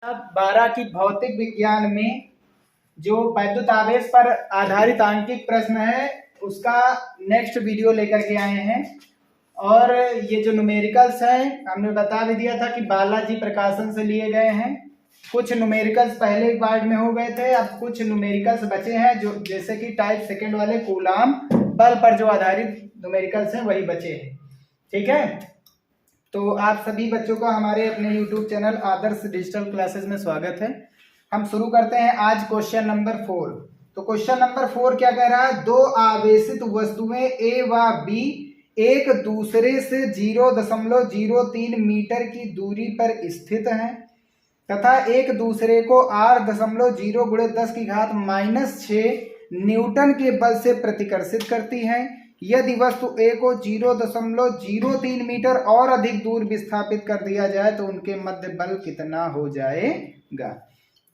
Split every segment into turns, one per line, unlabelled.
अब 12 की भौतिक विज्ञान में जो वैद्युत आवेश पर आधारित आंकिक प्रश्न है उसका नेक्स्ट वीडियो लेकर के आए हैं। और ये जो न्यूमेरिकल्स है हमने बता भी दिया था कि बालाजी प्रकाशन से लिए गए हैं। कुछ न्यूमेरिकल्स पहले पार्ट में हो गए थे, अब कुछ न्यूमेरिकल्स बचे हैं जो जैसे कि टाइप सेकंड वाले कूलाम बल पर जो आधारित न्यूमेरिकल्स हैं वही बचे हैं। ठीक है, तो आप सभी बच्चों का हमारे अपने YouTube चैनल आदर्श डिजिटल क्लासेस में स्वागत है। हम शुरू करते हैं आज क्वेश्चन नंबर 4। तो क्वेश्चन नंबर 4 क्या कह रहा है? दो आवेशित वस्तुएं A व B एक दूसरे से 0.03 मीटर की दूरी पर स्थित हैं तथा एक दूसरे को R.0 × 10⁻⁻⁶ न्यूटन के बल से प्रतिकर्षित करती हैं। यदि वस्तु A को 0.03 मीटर और अधिक दूर विस्थापित कर दिया जाए तो उनके मध्य बल कितना हो जाएगा?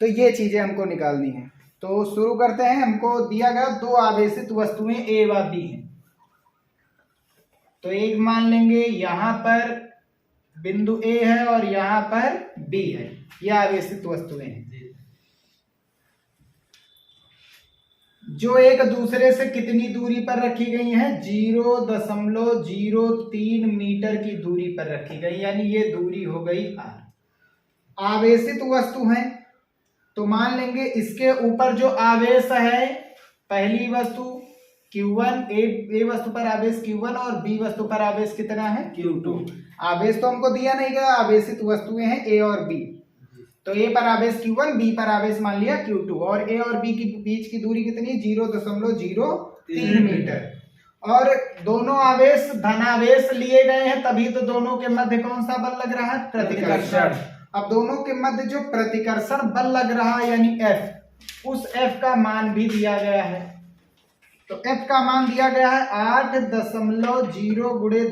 तो ये चीजें हमको निकालनी है। तो शुरू करते हैं। हमको दिया गया दो आवेशित वस्तुएं A व B हैं। तो एक मान लेंगे यहाँ पर बिंदु A है और यहाँ पर B है, ये आवेशित वस्तुएं हैं जो एक दूसरे से कितनी दूरी पर रखी गई हैं? 0.03 मीटर की दूरी पर रखी गई, यानी ये दूरी हो गई R। आवेशित वस्तु है तो मान लेंगे इसके ऊपर जो आवेश है, पहली वस्तु Q1, A वस्तु पर आवेश Q1 और B वस्तु पर आवेश कितना है? Q2। आवेश तो हमको दिया नहीं गया, आवेशित वस्तुएं हैं A और B। तो A पर आवेश Q1, B पर आवेश मान लिया Q2 और A और B के बीच की दूरी कितनी? 0.03 मीटर। और दोनों आवेश धनावेश लिए गए हैं, तभी तो दोनों के मध्य कौन सा बल लग रहा है? प्रतिकर्षण। अब दोनों के मध्य जो प्रतिकर्षण बल लग रहा है यानी F, उस F का मान भी दिया गया है। तो F का मान दिया गया है 8.0 ×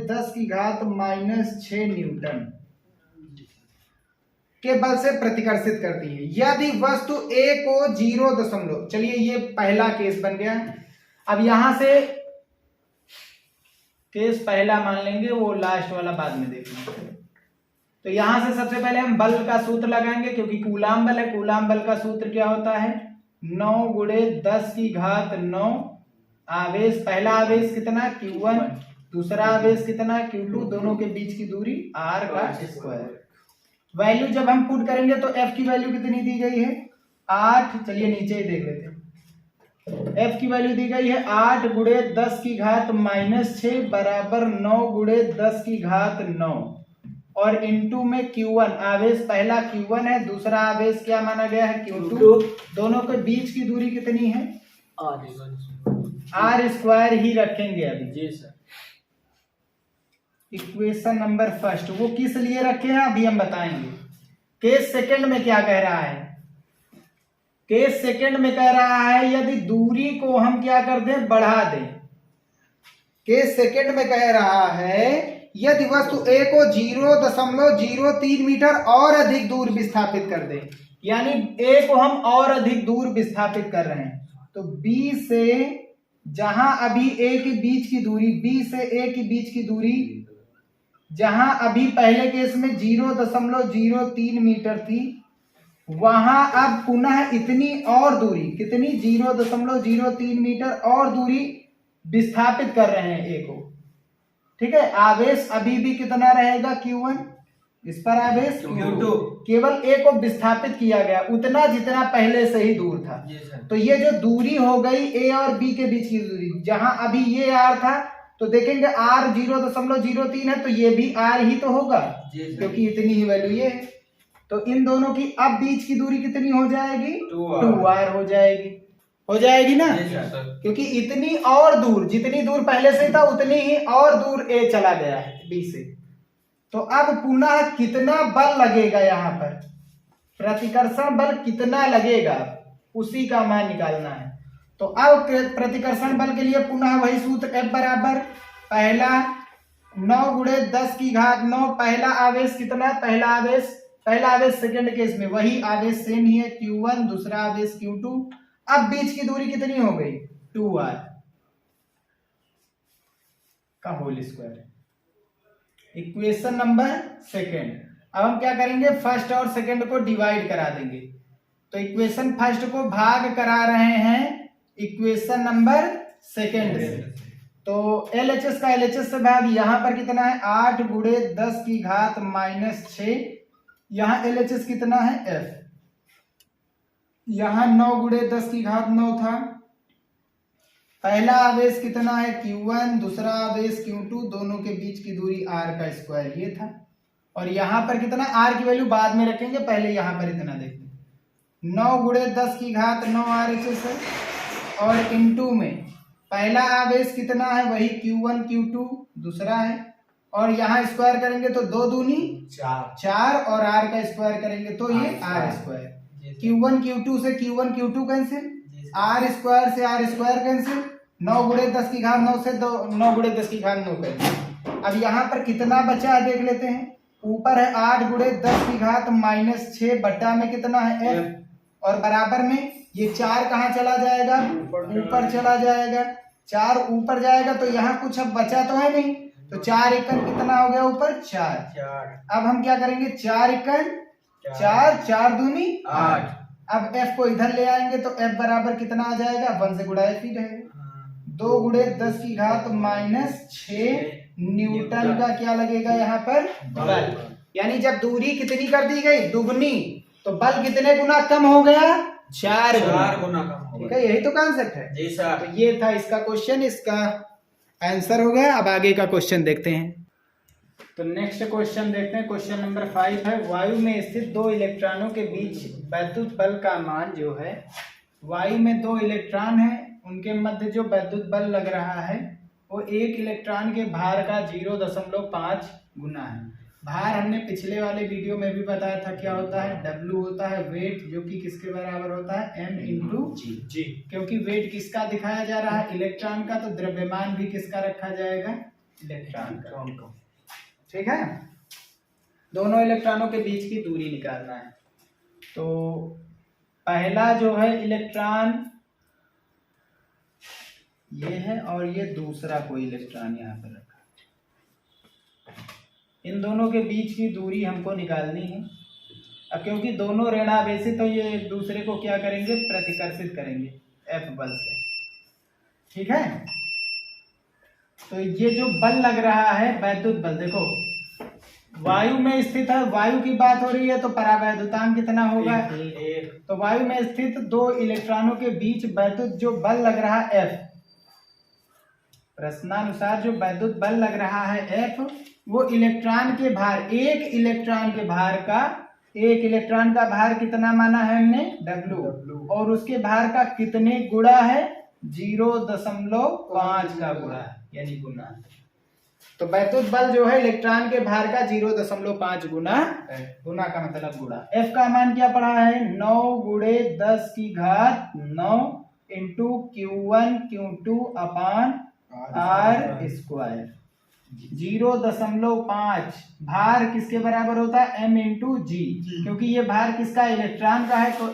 10⁻⁻⁶ न्यूटन के बल से प्रतिकर्षित करती है। यदि वस्तु A को 0. चलिए ये पहला केस बन गया। अब यहां से केस पहला मान लेंगे, वो लास्ट वाला बाद में देखेंगे। तो यहां से सबसे पहले हम बल का सूत्र लगाएंगे, क्योंकि कूलाम बल है। कूलाम बल का सूत्र क्या होता है? 9 × 10⁹ आवेश, पहला आवेश कितना? Q1, दूसरा आवेश कितना? Q2, दोनों के बीच की दूरी R का स्क्वायर। वैल्यू जब हम पुट करेंगे तो F की वैल्यू कितनी दी गई है? 8। चलिए नीचे ही देख लेते हैं। F की वैल्यू दी गई है 8 × 10⁻⁻⁶ बराबर 9 × 10⁹ और इनटू में Q1, आवेश पहला Q1 है, दूसरा आवेश क्या माना गया है? Q2। दोनों के बीच की दूरी कितनी है? R स्क्वायर ही रखेंगे अभी। जी सर। इक्वेशन नंबर फर्स्ट वो किस लिए रखे हैं अभी हम बताएंगे। केस सेकंड में क्या कह रहा है? केस सेकंड में कह रहा है यदि दूरी को हम क्या कर दें? बढ़ा दें। केस सेकंड में कह रहा है यदि वस्तु A को 0.03 मीटर और अधिक दूर विस्थापित कर दे, यानी A को हम और अधिक दूर विस्थापित कर रहे हैं, तो B से जहां अभी A के बीच की दूरी, B से A के बीच की दूरी जहां अभी पहले केस में 0.03 मीटर थी, वहां अब पुनः इतनी और दूरी, कितनी? 0.03 मीटर और दूरी विस्थापित कर रहे हैं A को। ठीक है, आवेश अभी भी कितना रहेगा? Q1, इस पर आवेश Q2, केवल A को विस्थापित किया गया उतना जितना पहले से ही दूर था। तो ये जो दूरी हो गई A और B के बीच की दूरी, जहां अभी ये R था तो देखेंगे R 0.03 है तो ये भी R ही तो होगा, क्योंकि इतनी ही वैल्यू ये है। तो इन दोनों की अब बीच की दूरी कितनी हो जाएगी? 2R हो जाएगी। हो जाएगी ना? क्योंकि इतनी और दूर, जितनी दूर पहले से था उतनी ही और दूर A चला गया है B से। तो अब पुनः कितना बल लगेगा? यहाँ पर प्रतिकर्षण बल कितना लगेगा उसी का मान निकालना है। तो अब प्रतिकर्षण बल के लिए पुनः वही सूत्र, F बराबर पहला 9 × 10⁹ पहला आवेश कितना? पहला आवेश सेकंड केस में वही आवेश सेम ही है Q1, दूसरा आवेश Q2। अब बीच की दूरी कितनी हो गई? 2R का whole square. Equation number second. अब हम क्या करेंगे, फर्स्ट और सेकंड को डिवाइड करा देंगे। तो इक्वेशन फर्स्ट को भाग करा रहे हैं इक्वेशन नंबर सेकंड से। तो LHS का LHS से भाग, यहाँ पर कितना है 8 गुणे 10 की घात -6, यहाँ LHS कितना है F, यहाँ 9 गुणे 10 की घात 9 था। पहला आवेश कितना है Q1, दूसरा आवेश Q2, दोनों के बीच की दूरी r का स्क्वायर ये था। और यहाँ पर कितना, r की वैल्यू बाद में रखेंगे, पहले यहाँ पर इतना देखते हैं। 9 गुणे 10 की घात 9 RHS है, और इनटू में पहला आवेश कितना है वही Q1 Q2, दूसरा है, और यहाँ स्क्वायर करेंगे तो 2 दूनी 4 और r का स्क्वायर करेंगे तो ये r स्क्वायर। Q1 Q2 से Q1 Q2 cancel, r square से r स्क्वायर कैंसिल, 9 गुणे 10 की घात 9 से 9 गुणे 10 की घात 9 कैंसिल। अब यहाँ पर कितना बचा है देख लेते हैं। ऊपर है 8 गुणे 10 की घात -6 बटा में कितना है f, और बराबर में ये 4 कहाँ चला जाएगा, ऊपर चला जाएगा। 4 ऊपर जाएगा तो यहाँ कुछ अब बचा तो है नहीं, तो 4 एकड़ कितना हो गया ऊपर 4। अब हम क्या करेंगे, 4 एकड़ 4, 4 दूनी 8। अब f को इधर ले आएंगे तो f बराबर कितना आ जाएगा, 1 से गुणा f ही रहेगा। 2 गुणे 10 की घात -6 न्यूटन का क्या लगेगा यहाँ पर, बल। यानी जब दूरी कितनी कर दी गई, दुगनी, तो बल कितने गुना कम हो गया, 4 गुना कम। ठीक है, यही तो कॉन्सेप्ट है जी सर। तो ये था इसका क्वेश्चन, इसका आंसर हो गया। अब आगे का क्वेश्चन देखते हैं। तो नेक्स्ट क्वेश्चन देखते हैं, क्वेश्चन नंबर 5 है, वायु में स्थित 2 इलेक्ट्रॉनों के बीच वैद्युत बल का मान जो है, वायु में 2 इलेक्ट्रॉन है, उनके मध्य जो वैद्युत बल लग रहा है वो 1 इलेक्ट्रॉन के भार का 0.5 गुना है। भार हमने पिछले वाले वीडियो में भी बताया था क्या होता है, W होता है वेट, जो कि किसके बराबर होता है, m × g। क्योंकि वेट किसका दिखाया जा रहा है, इलेक्ट्रॉन का, तो द्रव्यमान भी किसका रखा जाएगा, इलेक्ट्रॉन का। ठीक है, दोनों इलेक्ट्रॉनों के बीच की दूरी निकालना है। तो पहला जो है इलेक्ट्रॉन ये है, और ये दूसरा कोई इलेक्ट्रॉन यहाँ पर रखा। इन दोनों के बीच की दूरी हमको निकालनी है। अब क्योंकि दोनों ऋणावेशी, तो ये एक दूसरे को क्या करेंगे, प्रतिकर्षित करेंगे F बल से। ठीक है, तो ये जो बल लग रहा है वैद्युत बल, देखो वायु में स्थित है, वायु की बात हो रही है, तो परावैद्युतांक कितना होगा, 1। तो वायु में स्थित 2 इलेक्ट्रॉनों के बीच वैद्युत जो बल लग रहा है F, प्रश्नानुसार जो वैद्युत बल लग रहा है F, वो इलेक्ट्रॉन के भार, एक इलेक्ट्रॉन का भार कितना माना है हमने, W, और उसके भार का कितने गुणा है, 0.5 का गुणा, यानी गुना। तो वैद्युत बल जो है इलेक्ट्रॉन के भार का 0.5 गुना, गुना का मतलब गुणा। F का मान क्या पड़ा है, 9 गुणे 10 की घात 9 इंटू Q1 Q2 अपान r स्क्वायर। 0.5 भार किसके बराबर होता है, m × g। क्योंकि ये भार किसका, इलेक्ट्रॉन का है, तो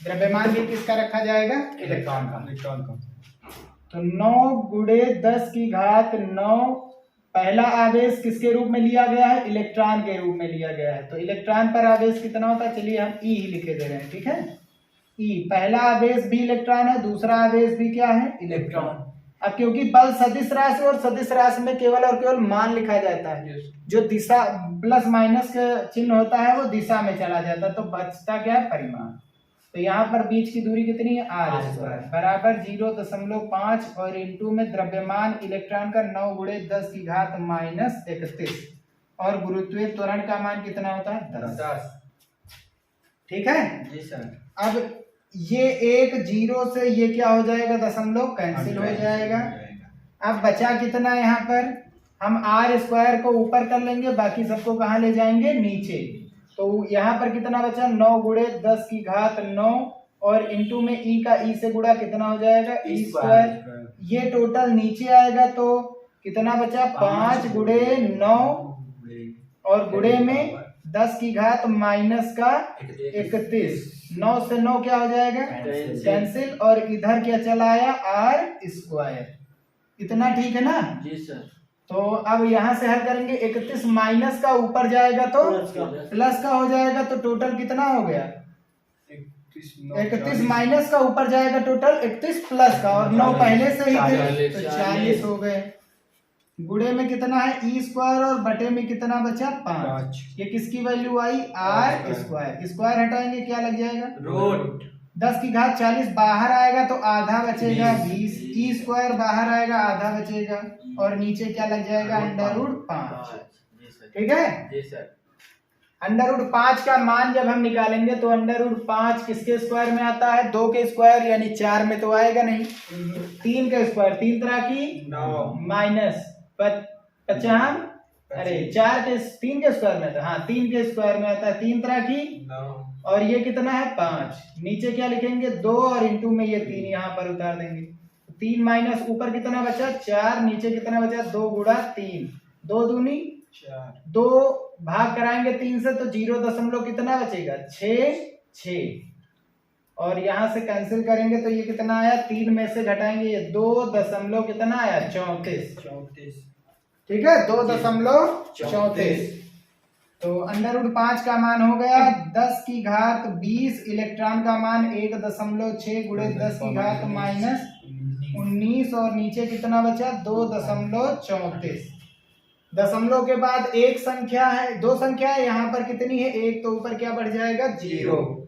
द्रव्यमान भी किसका रखा जाएगा, इलेक्ट्रॉन का। तो 9 गुणे 10 की घात 9, पहला आवेश किसके रूप में लिया गया है, इलेक्ट्रॉन के रूप में लिया गया है। तो इलेक्ट्रॉन पर आवेश कितना होता है, चलिए हम E ही लिखे दे रहे हैं। ठीक है, E पहला आवेश भी इलेक्ट्रॉन है, दूसरा आवेश भी क्या है, इलेक्ट्रॉन। अब क्योंकि बल सदिश राशि, और सदिश राशि में केवल और केवल मान लिखा जाता है, जो दिशा प्लस माइनस का चिन्ह होता है वो दिशा में चला जाता है, तो बचता क्या है, परिमाण। तो यहाँ पर बीच की दूरी कितनी है, r² बराबर 0.5, और इंटू में द्रव्यमान इलेक्ट्रॉन का 9 गुणे 10 की घात -31, और गुरुत्वीय त्वरण का मान कितना होता है, 10। ठीक है जी सर। अब ये एक 0 से ये क्या हो जाएगा, दशमलव कैंसिल हो जाएगा। अब बचा कितना यहाँ पर, हम r² को ऊपर कर लेंगे, बाकी सबको कहाँ ले जाएंगे, नीचे। तो यहाँ पर कितना बचा, 9 गुणे 10 की घात 9, और इंटू में E का E से गुणा कितना हो जाएगा, E²। ये टोटल नीचे आएगा, तो कितना बचा, 5 गुणे 9, और गुणे में 10 की घात -31। 9 से 9 क्या हो जाएगा, कैंसिल, और इधर क्या चला आया, r²। इतना ठीक है ना जी सर। तो अब यहाँ से हल करेंगे, 31 माइनस का ऊपर जाएगा तो प्लस का हो जाएगा, तो टोटल कितना हो गया 31 माइनस का ऊपर जाएगा टोटल 31 प्लस का, और 9 पहले से ही थे तो 40 हो गए। गुणे में कितना है ई स्क्वायर और बटे में कितना बचा 5। ये किसकी value I R square, square हटाएंगे क्या लग जाएगा रूट, 10 की घात 40 बाहर आएगा तो आधा बचेगा 20, ई स्क्वायर बाहर आएगा आधा बचेगा, और नीचे क्या लग जाएगा अंडर रूट 5। ठीक है, अंडर रूट 5 का मान जब हम निकालेंगे तो अंडर रूट 5 किसके स्क्वायर में आता है 2 के स्क्वायर, यानी 4 में तो आएगा नहीं, 3 के स्क्वायर 3 तरह की 9 माइनस 50, अरे 3 के स्क्वायर में था, हाँ 3 के स्क्वायर में आता है 3 तरह की 9, और ये कितना है 5, नीचे क्या लिखेंगे 2 और इंटू में ये 3 यहाँ पर उतार देंगे, 3 माइनस ऊपर कितना बचा 4, नीचे कितना बचा 2 गुणा 3, 2 दूनी 4, 2 भाग कराएंगे 3 से तो 0 कितना बचेगा 6, और यहाँ से कैंसिल करेंगे तो ये कितना आया 3 में से घटाएंगे ये 2 कितना आया 34। ठीक है 2.34, तो अंडर रूट 5 का मान हो गया 10 की घात 20, इलेक्ट्रॉन का मान 1.6 गुणे 10 की घात माइनस 19, और नीचे कितना बचा 2.34। दशमलव के बाद एक संख्या है, 2 संख्या है, यहाँ पर कितनी है 1, तो ऊपर क्या बढ़ जाएगा 0।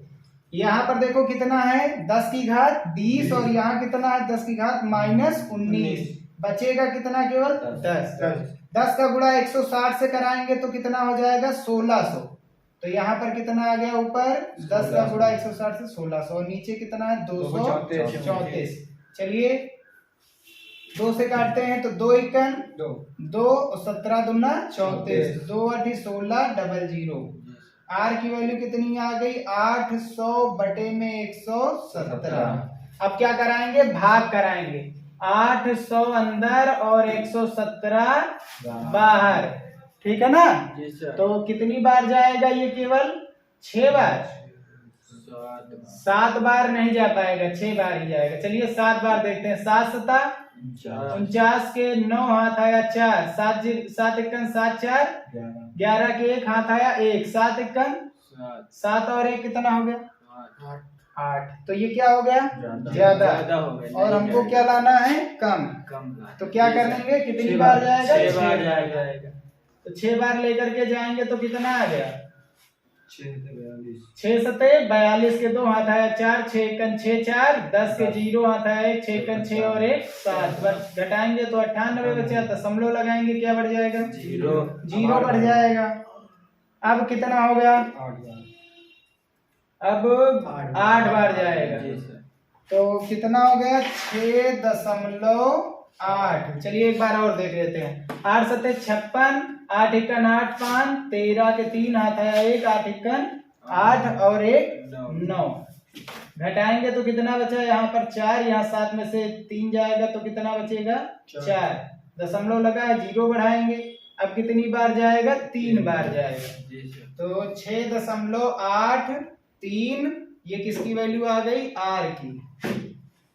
यहाँ पर देखो कितना है 10 की घात 20, और यहाँ कितना है 10 की घात माइनस 19, बचेगा कितना केवल 10 का गुणा 160 से कराएंगे तो कितना हो जाएगा 1600, तो यहाँ पर कितना आ गया ऊपर 10 का गुणा 160 से 1600, और नीचे कितना है 234। चलिए 2 से काटते हैं तो 2 एकन 2 और 17 दूना 34, 2 8 16 00, आर की वैल्यू कितनी आ गई 800 बटे में 117। अब क्या कराएंगे भाग कराएंगे, 800 अंदर और 117 बाहर, ठीक है ना, तो कितनी बार जाएगा ये केवल 6 बार, 7 बार नहीं जा पाएगा 6 बार ही जाएगा। चलिए 7 बार देखते हैं, 7 सता 49 के 9 हाथ आया 4, 7 एकन 7 4 11 के 1 हाथ आया 1, 7 एकन 7 और 1 कितना हो गया 8, तो ये क्या हो गया ज्यादा हो गया, और हमको क्या लाना है कम, तो क्या करेंगे कितनी बार जाएगा 6 बार जाएगा, तो 6 बार लेकर के जाएंगे तो कितना आ गया 6 सते 42 के 2 हाथ आया 4, 6 एकन 6 4, 10 के 0 हाथ आया 1, 6 एकन 6 और 1 7, घटाएंगे तो 98 बचा, दशमलव लगाएंगे क्या बढ़ जाएगा 0 बढ़ जाएगा। अब कितना हो गया अब 8 बार जाएगा, तो कितना हो गया 6.8। चलिए एक बार और देख लेते हैं, 8 सते 56, 8 एकन 8 5, 13 के 3 हाथ आया 1, 8 एकन 8 और 1 9, घटाएंगे तो कितना बचा यहाँ पर 4, यहाँ 7 में से 3 जाएगा तो कितना बचेगा 4, दशमलव लगा है 0 बढ़ाएंगे, अब कितनी बार जाएगा 3 बार जाएगा, तो 6.83, ये किसकी वैल्यू आ गई आर की,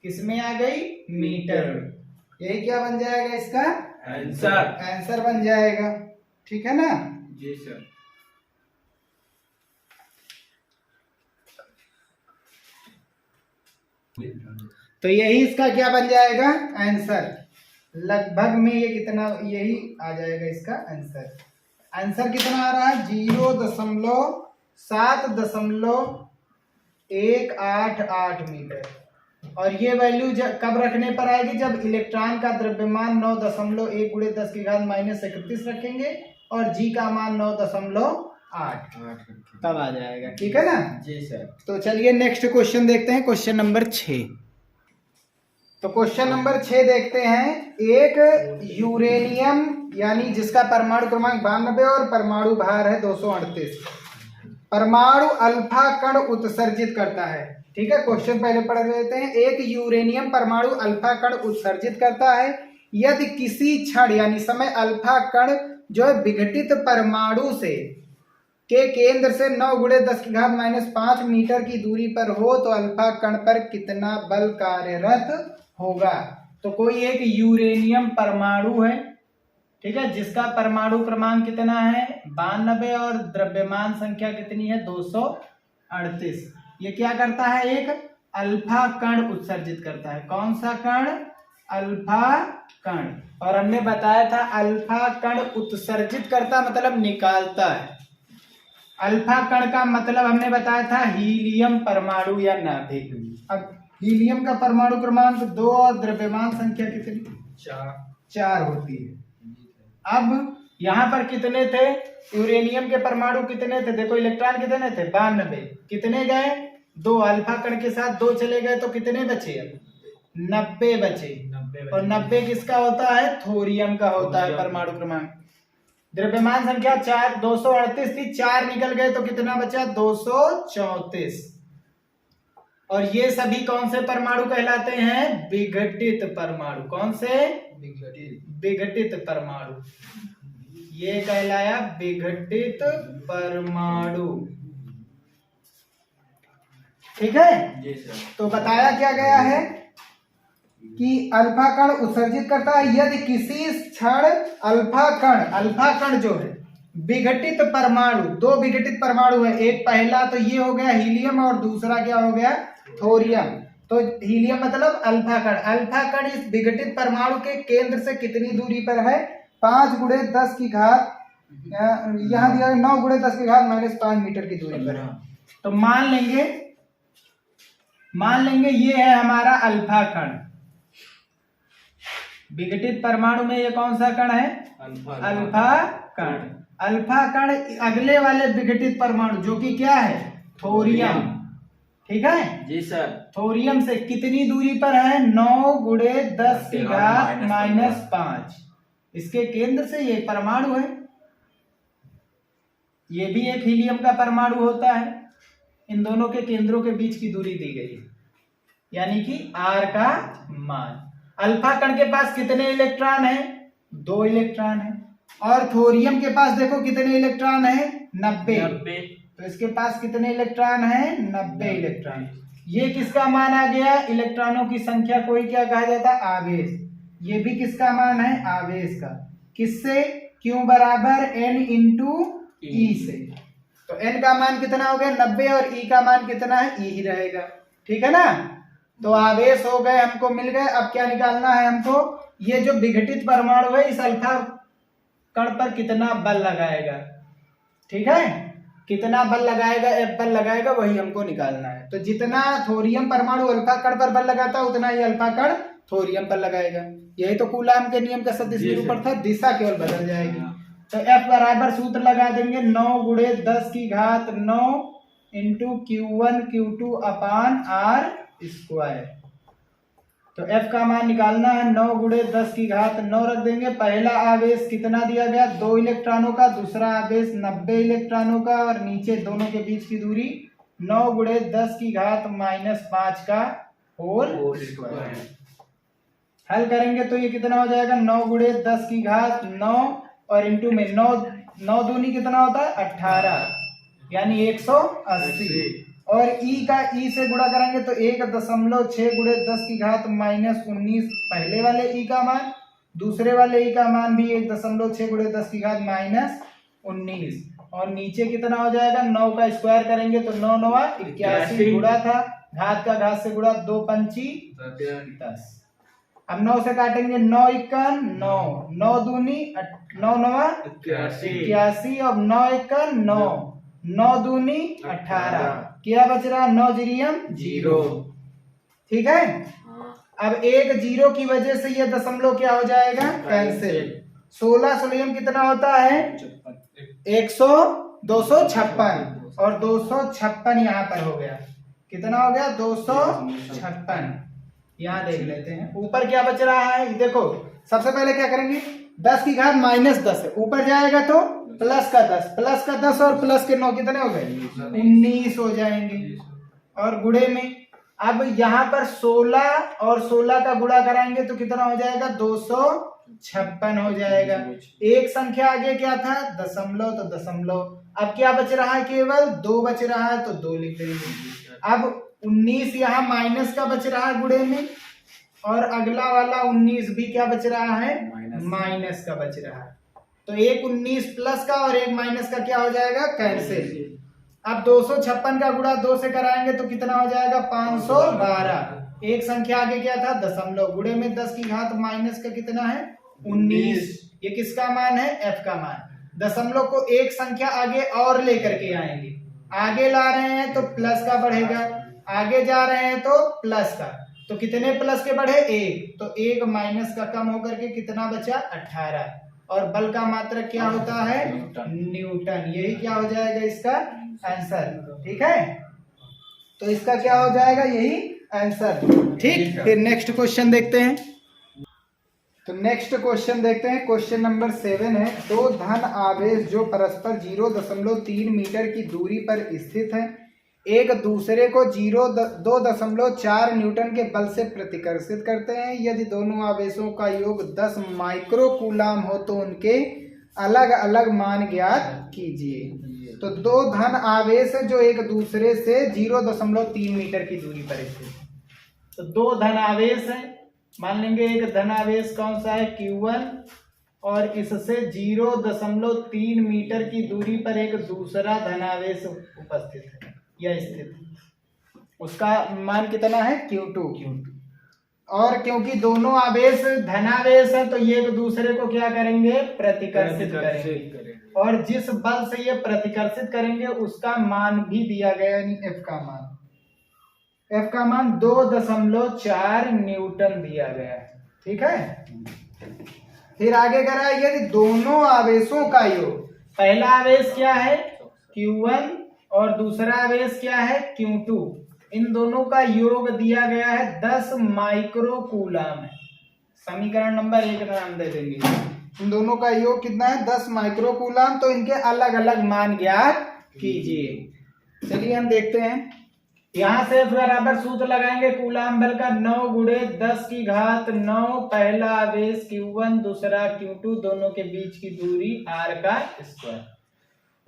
किसमें आ गई मीटर, यही क्या बन जाएगा इसका आंसर बन जाएगा, ठीक है ना जी सर। तो यही इसका क्या बन जाएगा आंसर, लगभग में ये कितना यही आ जाएगा इसका आंसर। आंसर कितना आ रहा है 0.7.188 मीटर, और ये वैल्यू कब रखने पर आएगी जब इलेक्ट्रॉन का द्रव्यमान 9.1 गुणे 10 की घात माइनस 31 रखेंगे और जी का मान 9.8 तब आ जाएगा, ठीक है ना जी सर। तो चलिए नेक्स्ट क्वेश्चन देखते हैं, क्वेश्चन नंबर 6। तो क्वेश्चन नंबर 6 देखते हैं, एक यूरेनियम यानी जिसका परमाणु क्रमांक 92 और परमाणु भार है 238, परमाणु अल्फा कण उत्सर्जित करता है, ठीक है। क्वेश्चन पहले पढ़ लेते हैं, एक यूरेनियम परमाणु अल्फा कण उत्सर्जित करता है यदि किसी क्षण यानी समय अल्फा कण जो विघटित परमाणु से के केंद्र से 9 गुणे 10 की घात माइनस 5 मीटर की दूरी पर हो तो अल्फा कण पर कितना बल कार्यरत होगा। तो कोई एक यूरेनियम परमाणु है, ठीक है, जिसका परमाणु क्रमांक कितना है 92 और द्रव्यमान संख्या कितनी है 238। ये क्या करता है, एक अल्फा कण उत्सर्जित करता है। कौन सा कण, अल्फा कण। और हमने बताया था अल्फा कण उत्सर्जित करता मतलब निकालता है। अल्फा कण का मतलब हमने बताया था हीलियम परमाणु या नाभिक। अब हीलियम का परमाणु क्रमांक 2 और द्रव्यमान संख्या कितनी 4 होती है। अब यहाँ पर कितने थे, यूरेनियम के परमाणु कितने थे, देखो इलेक्ट्रॉन कितने थे 92, कितने गए 2, अल्फा कण के साथ 2 चले गए तो कितने बचे, 90 बचे। और 90 किसका होता है, थोरियम का होता है परमाणु क्रमांक। द्रव्यमान संख्या 238 थी, 4 निकल गए तो कितना बचा 234। और ये सभी कौन से परमाणु कहलाते हैं, विघटित परमाणु। कौन से, विघटित परमाणु। ये कहलाया विघटित परमाणु। ठीक है जी सर। तो बताया क्या गया है कि अल्फा कण उत्सर्जित करता है यदि किसी क्षण अल्फा कण जो है विघटित परमाणु, 2 विघटित परमाणु है, एक पहला तो ये हो गया हीलियम और दूसरा क्या हो गया थोरियम। तो हीलियम मतलब अल्फा कण। अल्फा कण इस विघटित परमाणु के केंद्र से कितनी दूरी पर है, 5 × 10 की घात, यहाँ दिया 9 × 10 की घात -5 मीटर की दूरी पर है। तो मान लेंगे ये है हमारा अल्फा कण। विघटित परमाणु में ये कौन सा कण है, अल्फा कण। अल्फा कण अगले वाले विघटित परमाणु जो कि क्या है थोरियम, ठीक है जी सर। थोरियम से कितनी दूरी पर है, 9 × 10 की घात -5। इसके केंद्र से ये परमाणु है, ये भी एक हीलियम का परमाणु होता है। इन दोनों के केंद्रों के बीच की दूरी दी गई है, यानी कि R का मान। अल्फा कण के पास कितने इलेक्ट्रॉन है, 2 इलेक्ट्रॉन है। और थोरियम के पास देखो कितने इलेक्ट्रॉन है, 90। तो इसके पास कितने इलेक्ट्रॉन है, 90 इलेक्ट्रॉन। ये किसका मान आ गया, इलेक्ट्रॉनों की संख्या को ही क्या कहा जाता है, आवेश। ये भी किसका मान है, आवेश का। किससे, Q बराबर N × E से। तो N का मान कितना हो गया 90 और E का मान कितना है, E ही रहेगा, ठीक है ना। तो आवेश हो गए, हमको मिल गए। अब क्या निकालना है हमको, ये जो विघटित परमाणु है इस अल्फा कण पर कितना बल लगाएगा, ठीक है, कितना बल लगाएगा, F बल लगाएगा, वही हमको निकालना है। तो जितना थोरियम परमाणु अल्फा कण पर बल लगाता है उतना ही अल्फा कण थोरियम पर लगाएगा। यही तो कूलाम के नियम का सदिश निरूपण था, दिशा केवल बदल जाएगी। तो F बराबर सूत्र लगा देंगे 9 × 10 की घात 9 × Q1 Q2 / R²। तो F का मान निकालना है, 9 × 10 की घात 9 रख देंगे। पहला आवेश कितना दिया गया, 2 इलेक्ट्रॉनों का, दूसरा आवेश 90 इलेक्ट्रॉनों का, और नीचे दोनों के बीच की दूरी 9 × 10 की घात -5 का होल स्क्वायर। हल करेंगे तो ये कितना हो जाएगा, 9 × 10 की घात 9 और इंटू में 9 दूनी कितना होता है 18, यानी 180। और E का E से गुणा करेंगे तो 1.6 × 10 की घात -19 पहले वाले E का मान, दूसरे वाले E का मान भी 1.6 × 10 की घात -19। और नीचे कितना हो जाएगा, 9 का स्क्वायर करेंगे तो 9 9 81 गुणा था, घात का घात से गुणा, 2 पंची 10। अब 9 से काटेंगे, 9 × 1 9, 9 दूनी 9 9 81 और 9 × 1 9, 9 दूनी 18, क्या बच रहा 9 जीरियम 0, ठीक है। अब एक 0 की वजह से ये दशमलव क्या हो जाएगा, कैंसिल। 16 सोडियम कितना होता है 256 और 256 यहाँ पर हो गया, कितना हो गया 256। यहाँ देख लेते हैं ऊपर क्या बच रहा है, देखो सबसे पहले क्या करेंगे, 10 की घात -10 है, ऊपर जाएगा तो प्लस का 10 और प्लस के 9 कितने हो गए 19 हो जाएंगे। और गुणे में अब यहाँ पर 16 और 16 का गुणा कराएंगे तो कितना हो जाएगा 256 हो जाएगा। एक संख्या आगे क्या था दशमलव, तो दशमलव। अब क्या बच रहा है, केवल 2 बच रहा है तो 2 लिख देंगे। अब 19 यहाँ माइनस का बच रहा है गुणे में, और अगला वाला 19 भी क्या बच रहा है, माइनस का बच रहा है। तो एक 19 प्लस का और एक माइनस का क्या हो जाएगा, कैंसिल। अब 256 का गुणा 2 से कराएंगे तो कितना हो जाएगा, 512। एक संख्या आगे क्या था, दशमलव, गुणे में 10 की घात माइनस का कितना है, 19। ये किसका मान है, एफ का मान। दशमलव को एक संख्या आगे और लेकर के आएंगे, आगे ला रहे हैं तो प्लस का बढ़ेगा, आगे जा रहे हैं तो प्लस का। तो कितने प्लस के बढ़े, एक, तो एक माइनस का कम होकर के कितना बचा, 18। और बल का मात्रक क्या होता है, न्यूटन। यही क्या हो जाएगा इसका आंसर। ठीक है, तो इसका क्या हो जाएगा, यही आंसर। ठीक, फिर नेक्स्ट क्वेश्चन देखते हैं। तो नेक्स्ट क्वेश्चन देखते हैं, क्वेश्चन नंबर 7 है। दो धन आवेश जो परस्पर 0.3 मीटर की दूरी पर स्थित है, एक दूसरे को 2.4 न्यूटन के बल से प्रतिकर्षित करते हैं। यदि दोनों आवेशों का योग 10 माइक्रो कूलाम हो तो उनके अलग अलग मान ज्ञात कीजिए। तो दो धन आवेश है जो एक दूसरे से 0.3 मीटर की दूरी पर स्थित है। तो दो धन आवेश है, मान लेंगे एक धन आवेश कौन सा है, Q1, और इससे 0.3 मीटर की दूरी पर एक दूसरा धन आवेश उपस्थित है या स्थित, उसका मान कितना है, Q2। और क्योंकि दोनों आवेश धनावेश है तो ये एक दूसरे को क्या करेंगे, प्रतिकर्षित करेंगे। और जिस बल से ये प्रतिकर्षित करेंगे उसका मान भी दिया गया, यानी F का मान। F का मान 2.4 न्यूटन दिया गया है। ठीक है, फिर आगे कह रहा है यदि दोनों आवेशों का योग, पहला आवेश क्या है, Q1, और दूसरा आवेश क्या है, Q2, इन दोनों का योग दिया गया है 10 माइक्रो कूलाम है। समीकरण नंबर 1 नाम दे देंगे। इन दोनों का योग कितना है, 10 माइक्रो कूलाम। तो इनके अलग अलग मान ज्ञात कीजिए। चलिए हम देखते हैं, यहां से बराबर सूत्र लगाएंगे। कूलाम बल का 9 गुणे 10 की घात 9, पहला आवेश Q1, दूसरा Q2, दोनों के बीच की दूरी r का स्क्वायर।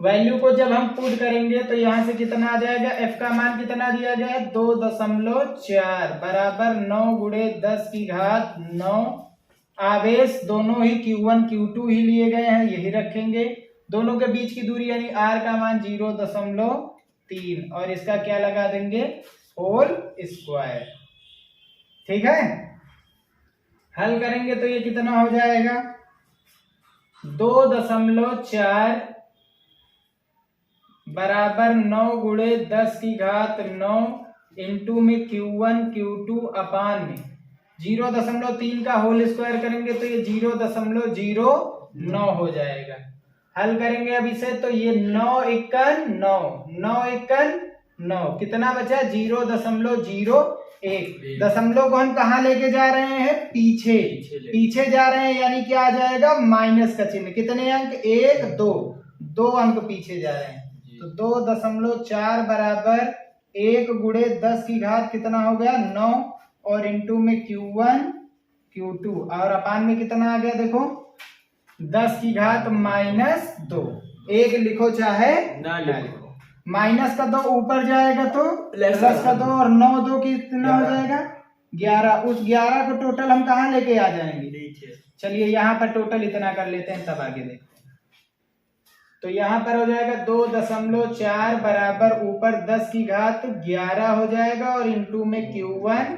वैल्यू को जब हम पुट करेंगे तो यहां से कितना आ जाएगा, F का मान कितना दिया गया है, 2.4 बराबर 9 गुणे 10 की घात 9। आवेश दोनों ही Q1 Q2 ही लिए गए हैं, यही रखेंगे। दोनों के बीच की दूरी यानी r का मान 0.3, और इसका क्या लगा देंगे, होल स्क्वायर। ठीक है, हल करेंगे तो ये कितना हो जाएगा, 2.4 बराबर 9 गुणे 10 की घात 9 इंटू में Q1 Q2 अपान में 0.3 का होल स्क्वायर करेंगे तो ये 0.09 हो जाएगा। हल करेंगे अब इसे तो ये 9 एकन 9, 9 एकन 9, कितना बचा, 0.01। दशमलव को हम कहाँ लेके जा रहे हैं, पीछे जा रहे हैं, यानी क्या आ जाएगा, माइनस का चिन्ह। कितने अंक, 1 2, 2 अंक पीछे जा रहे हैं। तो 2.4 बराबर 1 गुणे 10 की घात कितना हो गया, 9, और इंटू में Q1 Q2, और अपान में कितना आ गया, देखो 10 की घात -2। 1 लिखो चाहे ना लिखो, माइनस का 2 ऊपर जाएगा तो प्लस का 2, और 9 2 कितना हो जाएगा, 11। उस 11 को टोटल हम कहाँ लेके आ जाएंगे, चलिए यहाँ पर टोटल इतना कर लेते हैं, तब आगे देखते हैं। तो यहाँ पर हो जाएगा 2.4 बराबर ऊपर 10 की घात 11 हो जाएगा, और इंटू में Q1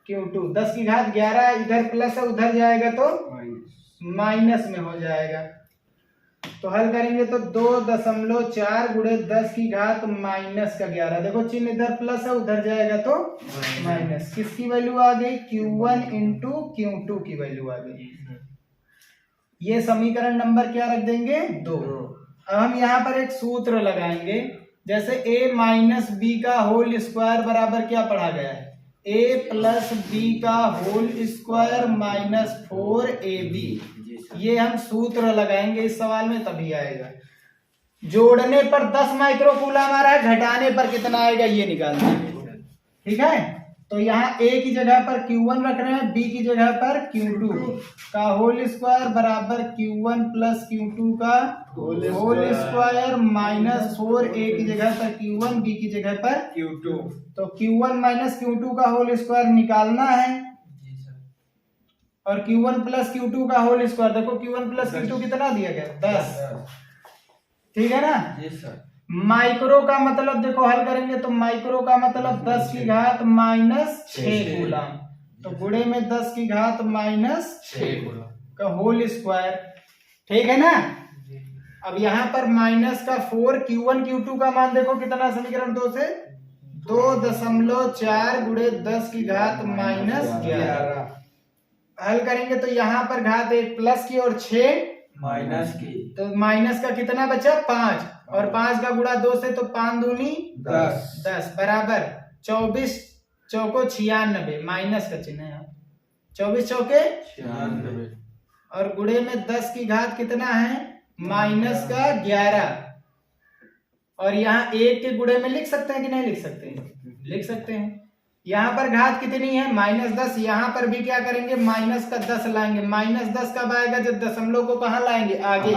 Q2, 10 की घात 11 इधर प्लस है, उधर जाएगा तो माइनस में हो जाएगा। तो हल करेंगे तो 2.4 गुणे 10 की घात -11, देखो चिन्ह इधर प्लस है, उधर जाएगा तो माइनस। किसकी वैल्यू आ गई, Q1 इंटू Q2 की वैल्यू आ गई। ये समीकरण नंबर क्या रख देंगे, 2। अब हम यहाँ पर एक सूत्र लगाएंगे, जैसे a माइनस बी का होल स्क्वायर बराबर क्या पढ़ा गया है, a प्लस बी का होल स्क्वायर -4ab। ये हम सूत्र लगाएंगे इस सवाल में, तभी आएगा। जोड़ने पर 10 माइक्रो कूलाम आ रहा है, घटाने पर कितना आएगा ये निकालना है। ठीक है, तो यहाँ a की जगह पर Q1 रख रहे हैं, b की जगह पर Q2 का होल स्क्वायर बराबर Q1 प्लस Q2 का होल स्क्वायर -4, a की जगह पर Q1, b की जगह पर Q2। तो Q1 माइनस Q2 का होल स्क्वायर निकालना है, और Q1 प्लस Q2 का होल स्क्वायर। देखो Q1 प्लस Q2 कितना दिया गया 10, ठीक है ना।
जी सर।
माइक्रो का मतलब देखो हल करेंगे तो माइक्रो का मतलब 10 की घात माइनस 6 कूलम, तो गुणे में 10 की घात माइनस 6 का होल स्क्वायर, ठीक है ना। अब यहाँ पर माइनस का 4 Q1 Q2 का मान देखो कितना समीकरण 2 से 2.4 गुणे 10 की घात माइनस 11। हल करेंगे तो यहाँ पर घात 1 प्लस की और 6
माइनस की,
तो माइनस का कितना बचा 5, और 5 का गुणा 2 से तो 5 दूनी 10 बराबर 24 चौको 96, माइनस का चिन्ह है 24 चौके
96
और गुणे में 10 की घात कितना है माइनस का 11, और यहाँ 1 के गुणे में लिख सकते हैं कि नहीं लिख सकते हैं, लिख सकते हैं। यहाँ पर घात कितनी है -10, यहाँ पर भी क्या करेंगे माइनस का 10 लाएंगे। -10 कब आएगा जब दशमलव को कहाँ लाएंगे आगे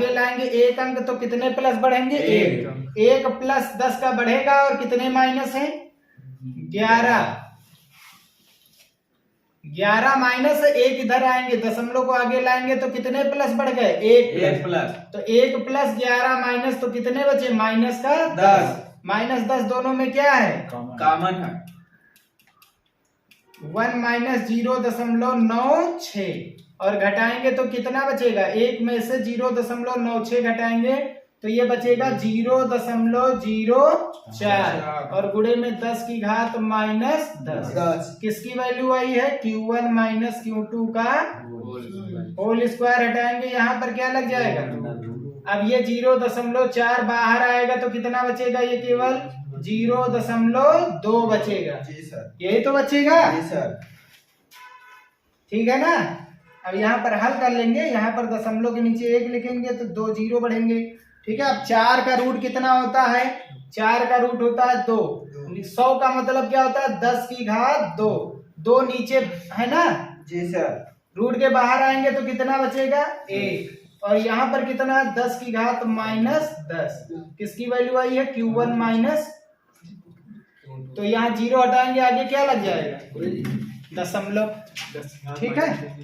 लाएंगे 1 अंक, तो कितने प्लस बढ़ेंगे 1 प्लस 10 का बढ़ेगा और कितने माइनस है 11 माइनस 1 इधर आएंगे, दशमलव को आगे लाएंगे तो कितने प्लस बढ़ गए 1 प्लस, तो 1 प्लस 11 माइनस तो कितने बचे माइनस का 10, -10 दोनों में क्या है
कॉमन है।
1 माइनस 0.96 और घटाएंगे तो कितना बचेगा 1 में से 0.96 घटाएंगे तो ये बचेगा 0.04 और गुणे में 10 की घात माइनस 10। किसकी वैल्यू आई है Q1 माइनस Q2 का होल स्क्वायर। हटाएंगे यहाँ पर क्या लग जाएगा, अब ये 0.4 बाहर आएगा तो कितना बचेगा, ये केवल 0.2 बचेगा।
जी सर।
यही तो बचेगा।
जी सर।
ठीक है ना। अब यहाँ पर हल कर लेंगे, यहाँ पर दशमलव के नीचे 1 लिखेंगे तो 2 0 बढ़ेंगे। ठीक है। अब 4 का रूट कितना होता है, 4 का रूट होता है 2। 100 का मतलब क्या होता है 10 की घात 2, 2 नीचे है ना।
जी सर।
रूट के बाहर आएंगे तो कितना बचेगा 1, और यहाँ पर कितना 10 की घात माइनस 10। किसकी वैल्यू आई है Q1 माइनस, तो यहाँ 0 हटाएंगे आगे क्या लग जाएगा दशमलव। ठीक है।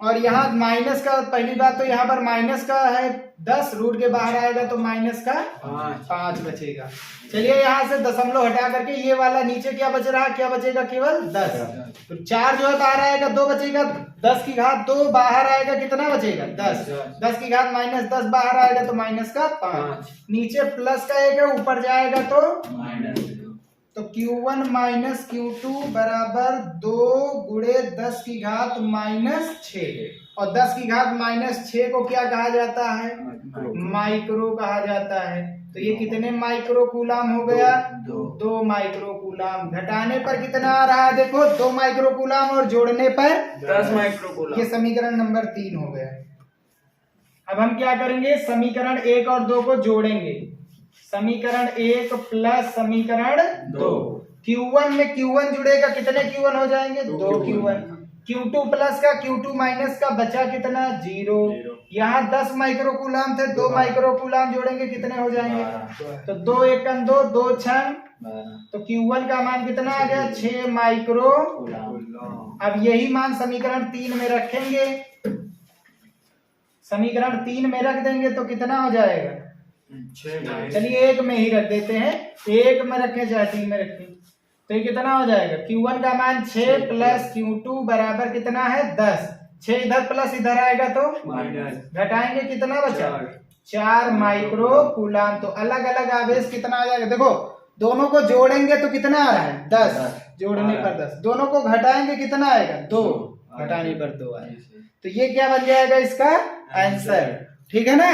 और यहाँ माइनस का पहली बात तो यहाँ पर माइनस का है 10, रूट के बाहर आएगा तो माइनस का 5 बचेगा। चलिए यहाँ से दशमलव हटा करके ये वाला नीचे क्या बच रहा है, क्या बचेगा केवल 10। तो 4 जो है बाहर आएगा 2 बचेगा, 10 की घात 2 बाहर आएगा कितना बचेगा 10, 10 की घात माइनस 10 बाहर आएगा तो माइनस का 5, नीचे प्लस का 1 है ऊपर जाएगा तो Q1 माइनस Q2 बराबर 2 गुणे 10 की घात माइनस 6, और 10 की घात माइनस 6 को क्या कहा जाता है, माइक्रो कहा जाता है। तो ये कितने माइक्रो कूलाम हो गया, 2 माइक्रो कूलाम। घटाने पर कितना आ रहा है देखो 2 माइक्रो कूलाम, और जोड़ने पर
10 माइक्रो कूलाम।
ये समीकरण नंबर 3 हो गया। अब हम क्या करेंगे, समीकरण 1 और 2 को जोड़ेंगे। समीकरण 1 प्लस समीकरण 2, Q1 में Q1 जुड़ेगा, कितने Q1 हो जाएंगे 2 Q1। Q2 प्लस का Q2 माइनस का बचा कितना 0। यहाँ 10 माइक्रो कूलाम थे, 2 माइक्रो कूलाम जोड़ेंगे कितने हो जाएंगे, तो 2 1 2 2 6, तो Q1 का मान कितना आ गया 6 माइक्रो। अब यही मान समीकरण 3 में रखेंगे, समीकरण 3 में रख देंगे तो कितना हो जाएगा, चलिए 1 में ही रख देते हैं, 1 में रखें चाहे 3 में रखें, तो ये कितना हो जाएगा Q1 का मान 6 प्लस Q2 बराबर कितना है 10। 6 इधर प्लस इधर आएगा तो घटाएंगे कितना बचा 4 माइक्रो कूलाम। तो अलग अलग आवेश कितना आ जाएगा, देखो दोनों को जोड़ेंगे तो कितना आ रहा है 10, जोड़ने पर 10, दोनों को घटाएंगे कितना आएगा 2, घटाने पर 2 आएगा। तो ये क्या बन जाएगा इसका आंसर। ठीक है ना।